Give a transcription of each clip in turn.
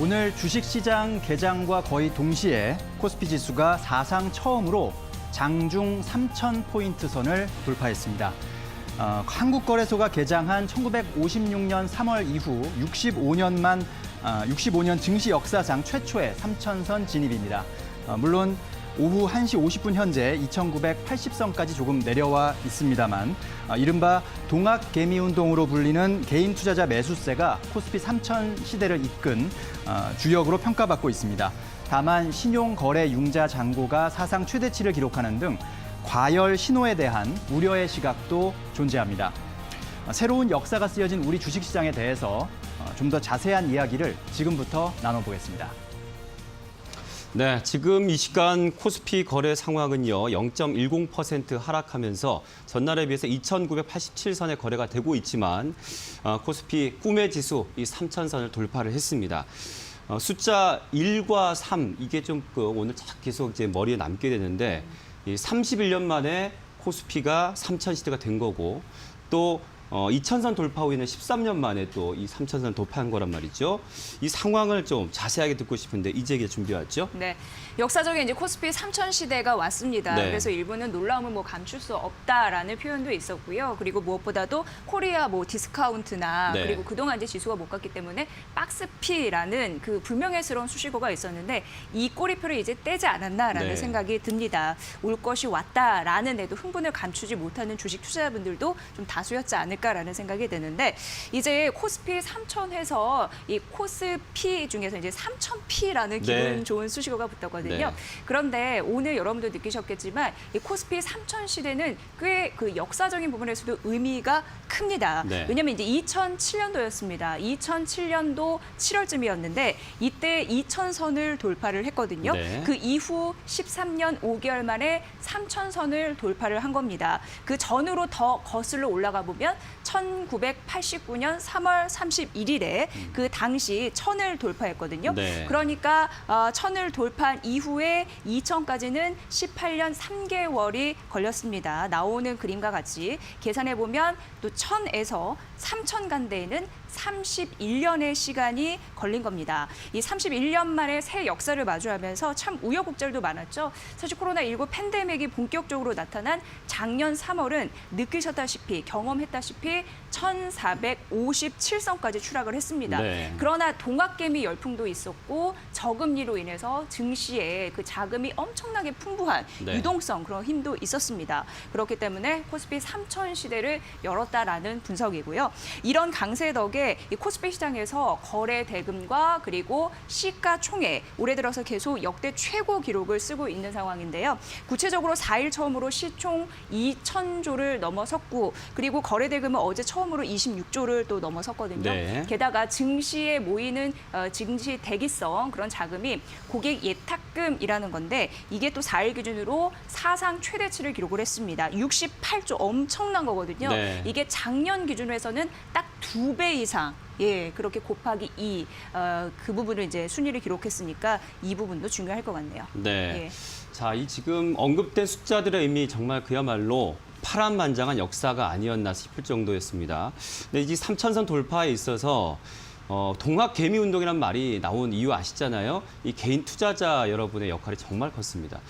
오늘 주식시장 개장과 거의 동시에 코스피 지수가 사상 처음으로 장중 3,000포인트 선을 돌파했습니다. 한국거래소가 개장한 1956년 3월 이후 65년 증시 역사상 최초의 3,000선 진입입니다. 물론 오후 1시 50분 현재 2,980선까지 조금 내려와 있습니다만 이른바 동학개미운동으로 불리는 개인 투자자 매수세가 코스피 3,000 시대를 이끈 주역으로 평가받고 있습니다. 다만 신용거래 융자 잔고가 사상 최대치를 기록하는 등 과열 신호에 대한 우려의 시각도 존재합니다. 새로운 역사가 쓰여진 우리 주식시장에 대해서 좀 더 자세한 이야기를 지금부터 나눠보겠습니다. 네, 지금 이 시간 코스피 거래 상황은요, 0.10% 하락하면서 전날에 비해서 2,987선의 거래가 되고 있지만 코스피 꿈의 지수 이 3,000선을 돌파를 했습니다. 숫자 1과 3 이게 좀 오늘 계속 이제 머리에 남게 되는데 이 31년 만에 코스피가 3,000 시대가 된 거고 또 2,000선 돌파 후에는 13년 만에 또 이 3,000선 돌파한 거란 말이죠. 이 상황을 좀 자세하게 듣고 싶은데 이재기 준비했죠? 네, 역사적인 이제 코스피 3,000 시대가 왔습니다. 네. 그래서 일부는 놀라움을 감출 수 없다라는 표현도 있었고요. 그리고 무엇보다도 코리아 디스카운트나 네. 그리고 그동안 이제 지수가 못 갔기 때문에 박스피라는 그 불명예스러운 수식어가 있었는데 이 꼬리표를 이제 떼지 않았나라는 네. 생각이 생각이 듭니다. 올 것이 왔다라는 데도 흥분을 감추지 못하는 주식 투자자분들도 좀 다수였지 않을까라는 생각이 드는데 이제 코스피 3,000 해서 이 코스피 중에서 이제 3,000P라는 기분 네. 좋은 수식어가 붙었거든요. 네. 그런데 오늘 여러분도 느끼셨겠지만 이 코스피 3,000 시대는 꽤 그 역사적인 부분에서도 의미가 큽니다. 네. 왜냐하면 이제 2007년도였습니다. 2007년도 7월쯤이었는데 이때 2,000선을 돌파를 했거든요. 네. 그 이후 13년 5개월 만에 3,000선을 돌파를 한 겁니다. 그 전으로 더 거슬러 올라가 보면 1989년 3월 31일에 그 당시 1,000을 돌파했거든요. 네. 그러니까 1,000을 돌파한 이후에 2,000까지는 18년 3개월이 걸렸습니다. 나오는 그림과 같이 계산해 보면 또 1,000에서 3,000 간 데에는 31년의 시간이 걸린 겁니다. 이 31년 만에 새 역사를 마주하면서 참 우여곡절도 많았죠. 사실 코로나19 팬데믹이 본격적으로 나타난 작년 3월은 느끼셨다시피 경험했다시피 1,457선까지 추락을 했습니다. 네. 그러나 동학개미 열풍도 있었고 저금리로 인해서 증시에 그 자금이 엄청나게 풍부한 네. 유동성 그런 힘도 있었습니다. 그렇기 때문에 코스피 3,000 시대를 열었다라는 분석이고요. 이런 강세 덕에 이 코스피 시장에서 거래 대금과 그리고 시가총액 올해 들어서 계속 역대 최고 기록을 쓰고 있는 상황인데요. 구체적으로 4일 처음으로 시총 2,000조를 넘어섰고 그리고 거래 대금은 어제 처음으로 26조를 또 넘어섰거든요. 네. 게다가 증시에 모이는 증시 대기성 그런 자금이 고객 예탁금이라는 건데 이게 또 4일 기준으로 사상 최대치를 기록을 했습니다. 68조 엄청난 거거든요. 네. 이게 작년 기준으로 해서는 딱 2배 이상 그렇게 곱하기 2, 그 부분을 이제 순위를 기록했으니까 이 부분도 중요할 것 같네요. 네. 예. 자, 이 지금 언급된 숫자들의 의미 정말 그야말로 파란만장한 역사가 아니었나 싶을 정도였습니다. 근데 이 3,000선 돌파에 있어서 동학개미운동이라는 말이 나온 이유 아시잖아요. 이 개인 투자자 여러분의 역할이 정말 컸습니다.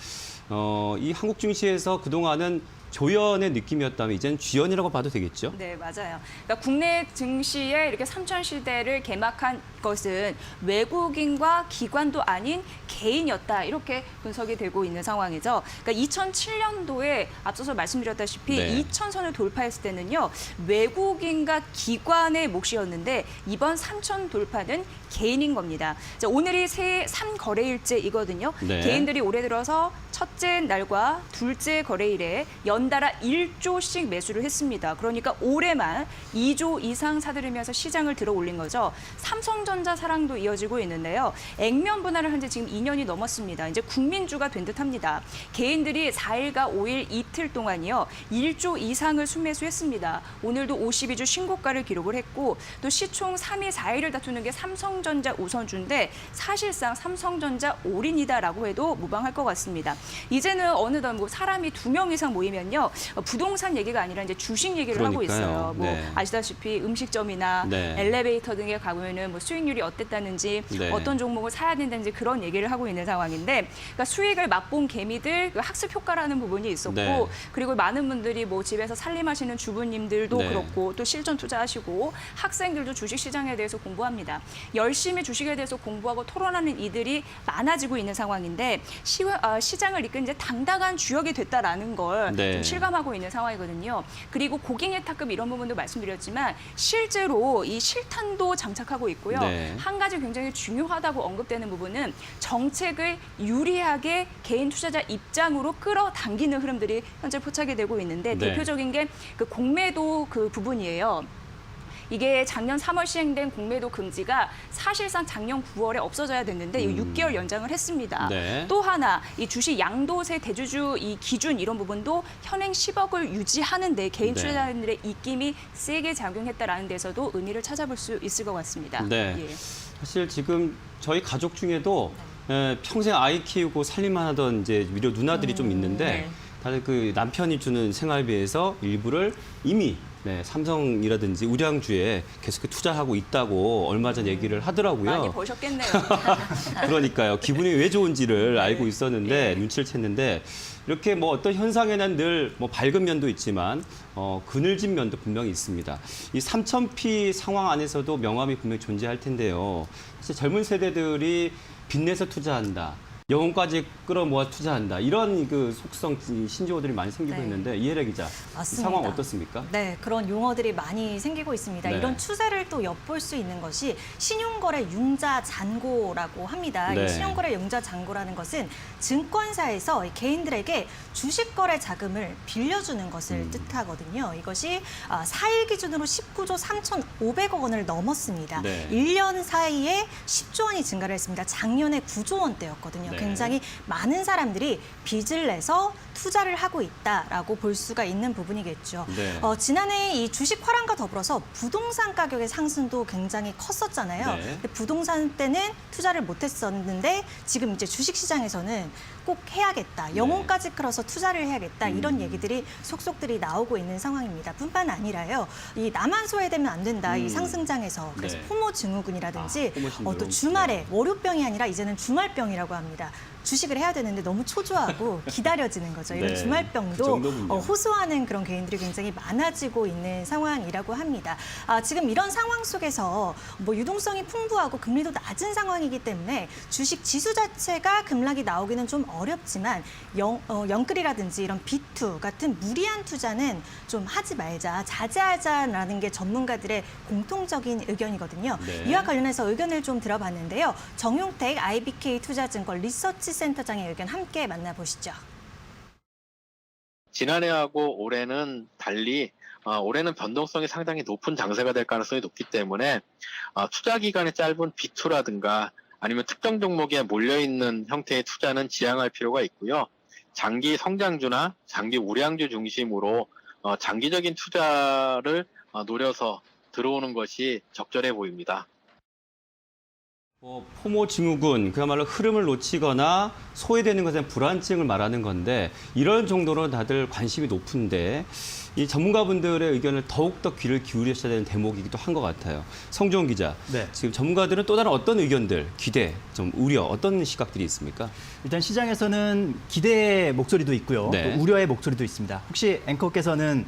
이 한국 증시에서 그동안은 조연의 느낌이었다면 이제는 쥐연이라고 봐도 되겠죠? 네, 맞아요. 그러니까 국내 증시에 이렇게 3,000 시대를 개막한 것은 외국인과 기관도 아닌 개인이었다. 이렇게 분석이 되고 있는 상황이죠. 그러니까 2007년도에 앞서서 말씀드렸다시피 네. 2,000선을 돌파했을 때는요. 외국인과 기관의 몫이었는데 이번 3,000 돌파는 개인인 겁니다. 자, 오늘이 새해 3거래일째이거든요. 네. 개인들이 올해 들어서 첫째 날과 둘째 거래일에 연달아 1조씩 매수를 했습니다. 그러니까 올해만 2조 이상 사들이면서 시장을 들어 올린 거죠. 삼성전자 사랑도 이어지고 있는데요. 액면 분할을 한 지 지금 2년이 넘었습니다. 이제 국민주가 된 듯합니다. 개인들이 4일과 5일 이틀 동안이요. 1조 이상을 순매수했습니다. 오늘도 52주 신고가를 기록을 했고 또 시총 3위 4위를 다투는 게 삼성전자 우선주인데 사실상 삼성전자 올인이다라고 해도 무방할 것 같습니다. 이제는 어느덧 뭐 사람이 2명 이상 모이면요. 부동산 얘기가 아니라 이제 주식 얘기를 하고 그러니까요. 있어요. 뭐 네. 아시다시피 음식점이나 네. 엘리베이터 등에 가보면은 뭐 수익률이 어땠다는지 네. 어떤 종목을 사야 된다는지 그런 얘기를 하고 있는 상황인데 그러니까 수익을 맛본 개미들 그 학습 효과라는 부분이 있었고 네. 그리고 많은 분들이 뭐 집에서 살림하시는 주부님들도 네. 그렇고 또 실전 투자하시고 학생들도 주식 시장에 대해서 공부합니다. 열심히 주식에 대해서 공부하고 토론하는 이들이 많아지고 있는 상황인데 시장을 이끈 이제 당당한 주역이 됐다라는 걸 네. 좀 실감하고 있는 상황이거든요. 그리고 고객예탁금 이런 부분도 말씀드렸지만 실제로 이 실탄도 장착하고 있고요. 네. 한 가지 굉장히 중요하다고 언급되는 부분은 정책을 유리하게 개인 투자자 입장으로 끌어당기는 흐름들이 현재 포착이 되고 있는데 네. 대표적인 게 그 공매도 그 부분이에요. 이게 작년 3월 시행된 공매도 금지가 사실상 작년 9월에 없어져야 됐는데 6개월 연장을 했습니다. 네. 또 하나 이 주식 양도세 대주주 이 기준 이런 부분도 현행 10억을 유지하는 데 개인 네. 투자자들의 입김이 세게 작용했다라는 데서도 의미를 찾아볼 수 있을 것 같습니다. 네. 예. 사실 지금 저희 가족 중에도 평생 아이 키우고 살림만 하던 이제 위로 누나들이 좀 있는데 네. 다들 그 남편이 주는 생활비에서 일부를 이미 삼성이라든지 우량주에 계속 투자하고 있다고 얼마 전 얘기를 하더라고요. 많이 버셨겠네요. 그러니까요. 기분이 왜 좋은지를 네. 알고 있었는데 예. 눈치를 챘는데 이렇게 뭐 어떤 현상에는 늘 뭐 밝은 면도 있지만 그늘진 면도 분명히 있습니다. 이 3000P 상황 안에서도 명암이 분명히 존재할 텐데요. 사실 젊은 세대들이 빚내서 투자한다. 영혼까지 끌어모아 투자한다. 이런 그 속성 신조어들이 많이 생기고 네. 있는데 이혜래 기자, 이 맞습니다. 상황 어떻습니까? 네, 그런 용어들이 많이 생기고 있습니다. 네. 이런 추세를 또 엿볼 수 있는 것이 신용거래 융자 잔고라고 합니다. 네. 이 신용거래 융자 잔고라는 것은 증권사에서 개인들에게 주식거래 자금을 빌려주는 것을 뜻하거든요. 이것이 4일 기준으로 19조 3,500억 원을 넘었습니다. 네. 1년 사이에 10조 원이 증가를 했습니다. 작년에 9조 원대였거든요. 네. 굉장히 많은 사람들이 빚을 내서 투자를 하고 있다라고 볼 수가 있는 부분이겠죠. 네. 지난해 이 주식 화랑과 더불어서 부동산 가격의 상승도 굉장히 컸었잖아요. 네. 근데 부동산 때는 투자를 못했었는데 지금 이제 주식 시장에서는 꼭 해야겠다. 영혼까지 끌어서 투자를 해야겠다. 이런 얘기들이 속속들이 나오고 있는 상황입니다. 뿐만 아니라요. 이 나만 소외되면 안 된다. 이 상승장에서. 그래서 네. 포모 증후군이라든지 포모 신드롬. 또 주말에 월요병이 아니라 이제는 주말병이라고 합니다. 주식을 해야 되는데 너무 초조하고 기다려지는 거죠. 이런 네, 그 주말병도 정도군요. 호소하는 그런 개인들이 굉장히 많아지고 있는 상황이라고 합니다. 지금 이런 상황 속에서 뭐 유동성이 풍부하고 금리도 낮은 상황이기 때문에 주식 지수 자체가 급락이 나오기는 좀 어렵지만 영끌이라든지 이런 B2 같은 무리한 투자는 좀 하지 말자, 자제하자라는 게 전문가들의 공통적인 의견이거든요. 네. 이와 관련해서 의견을 좀 들어봤는데요. 정용택 IBK 투자증권 리서치 센터장의 의견 함께 만나보시죠. 지난해하고 올해는 달리 올해는 변동성이 상당히 높은 장세가 될 가능성이 높기 때문에 투자 기간이 짧은 B2라든가 아니면 특정 종목에 몰려있는 형태의 투자는 지양할 필요가 있고요. 장기 성장주나 장기 우량주 중심으로 장기적인 투자를 노려서 들어오는 것이 적절해 보입니다. 포모 증후군, 그야말로 흐름을 놓치거나 소외되는 것에 대한 불안증을 말하는 건데 이런 정도로 다들 관심이 높은데 이 전문가분들의 의견을 더욱더 귀를 기울이셔야 되는 대목이기도 한 것 같아요. 성주원 기자, 네. 지금 전문가들은 또 다른 어떤 의견들, 기대, 좀 우려, 어떤 시각들이 있습니까? 일단 시장에서는 기대의 목소리도 있고요. 네. 또 우려의 목소리도 있습니다. 혹시 앵커께서는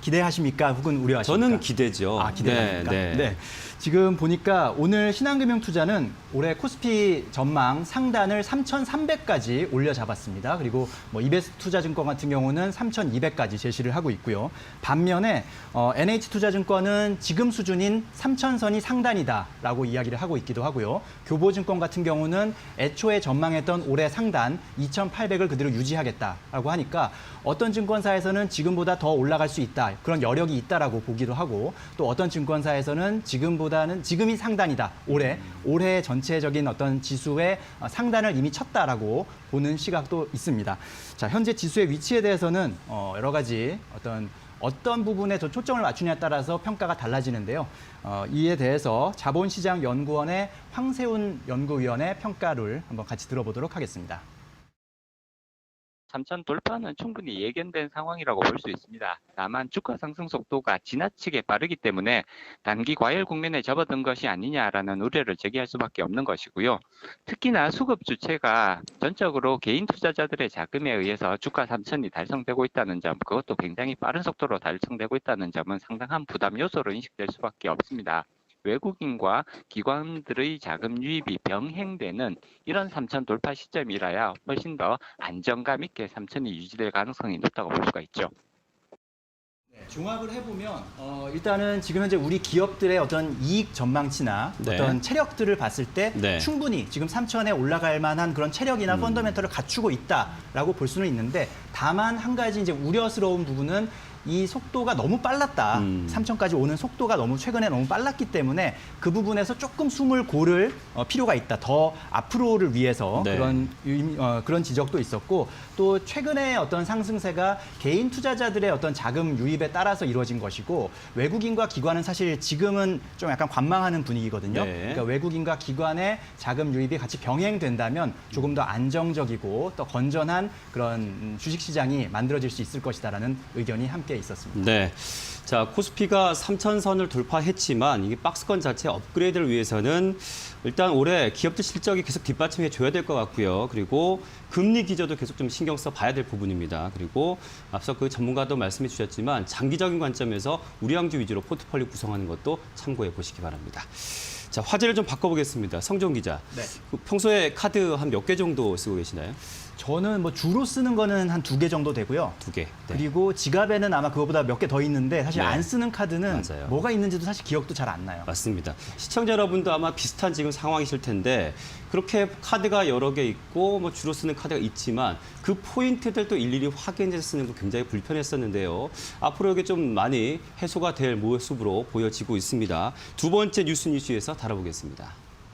기대하십니까? 혹은 우려하십니까? 저는 기대죠. 기대합니까? 네. 지금 보니까 오늘 신한금융투자는 올해 코스피 전망 상단을 3,300까지 올려 잡았습니다. 그리고 뭐 이베스트투자증권 같은 경우는 3,200까지 제시를 하고 있고요. 반면에 NH투자증권은 지금 수준인 3,000선이 상단이다라고 이야기를 하고 있기도 하고요. 교보증권 같은 경우는 애초에 전망했던 올해 상단 2,800을 그대로 유지하겠다라고 하니까 어떤 증권사에서는 지금보다 더 올라갈 수 있다. 그런 여력이 있다라고 보기도 하고 또 어떤 증권사에서는 지금이 상단이다. 올해 전체적인 어떤 지수의 상단을 이미 쳤다라고 보는 시각도 있습니다. 자, 현재 지수의 위치에 대해서는 여러 가지 어떤 부분에 더 초점을 맞추냐에 따라서 평가가 달라지는데요. 이에 대해서 자본시장연구원의 황세훈 연구위원의 평가를 한번 같이 들어보도록 하겠습니다. 3천 돌파는 충분히 예견된 상황이라고 볼 수 있습니다. 다만 주가 상승 속도가 지나치게 빠르기 때문에 단기 과열 국면에 접어든 것이 아니냐라는 우려를 제기할 수밖에 없는 것이고요. 특히나 수급 주체가 전적으로 개인 투자자들의 자금에 의해서 주가 3천이 달성되고 있다는 점, 그것도 굉장히 빠른 속도로 달성되고 있다는 점은 상당한 부담 요소로 인식될 수밖에 없습니다. 외국인과 기관들의 자금 유입이 병행되는 이런 3천 돌파 시점이라야 훨씬 더 안정감 있게 3천이 유지될 가능성이 높다고 볼 수가 있죠. 네, 종합을 해보면 일단은 지금 현재 우리 기업들의 어떤 이익 전망치나 네. 어떤 체력들을 봤을 때 네. 충분히 지금 3천에 올라갈 만한 그런 체력이나 펀더멘털을 갖추고 있다라고 볼 수는 있는데 다만 한 가지 이제 우려스러운 부분은 이 속도가 너무 빨랐다. 3천까지 오는 속도가 최근에 너무 빨랐기 때문에 그 부분에서 조금 숨을 고를 필요가 있다. 더 앞으로를 위해서 네. 그런 지적도 있었고 또 최근에 어떤 상승세가 개인 투자자들의 어떤 자금 유입에 따라서 이루어진 것이고 외국인과 기관은 사실 지금은 좀 약간 관망하는 분위기거든요. 네. 그러니까 외국인과 기관의 자금 유입이 같이 병행된다면 조금 더 안정적이고 또 건전한 그런 주식시장이 만들어질 수 있을 것이다라는 의견이 함께 있었습니다. 네. 자, 코스피가 3천선을 돌파했지만 이게 박스권 자체 업그레이드를 위해서는 일단 올해 기업들 실적이 계속 뒷받침해 줘야 될 것 같고요. 그리고 금리 기조도 계속 좀 신경 써 봐야 될 부분입니다. 그리고 앞서 그 전문가도 말씀해 주셨지만 장기적인 관점에서 우량주 위주로 포트폴리오 구성하는 것도 참고해 보시기 바랍니다. 자, 화제를 좀 바꿔보겠습니다. 성종 기자. 네. 그 평소에 카드 한 몇 개 정도 쓰고 계시나요? 저는 뭐 주로 쓰는 거는 한 2개 정도 되고요. 2개. 네. 그리고 지갑에는 아마 그거보다 몇 개 더 있는데 사실 네. 안 쓰는 카드는 맞아요. 뭐가 있는지도 사실 기억도 잘 안 나요. 맞습니다. 시청자 여러분도 아마 비슷한 지금 상황이실 텐데 그렇게 카드가 여러 개 있고 뭐 주로 쓰는 카드가 있지만 그 포인트들도 일일이 확인해서 쓰는 거 굉장히 불편했었는데요. 앞으로 이게 좀 많이 해소가 될 모습으로 보여지고 있습니다. 두 번째 뉴스에서 다뤄보겠습니다.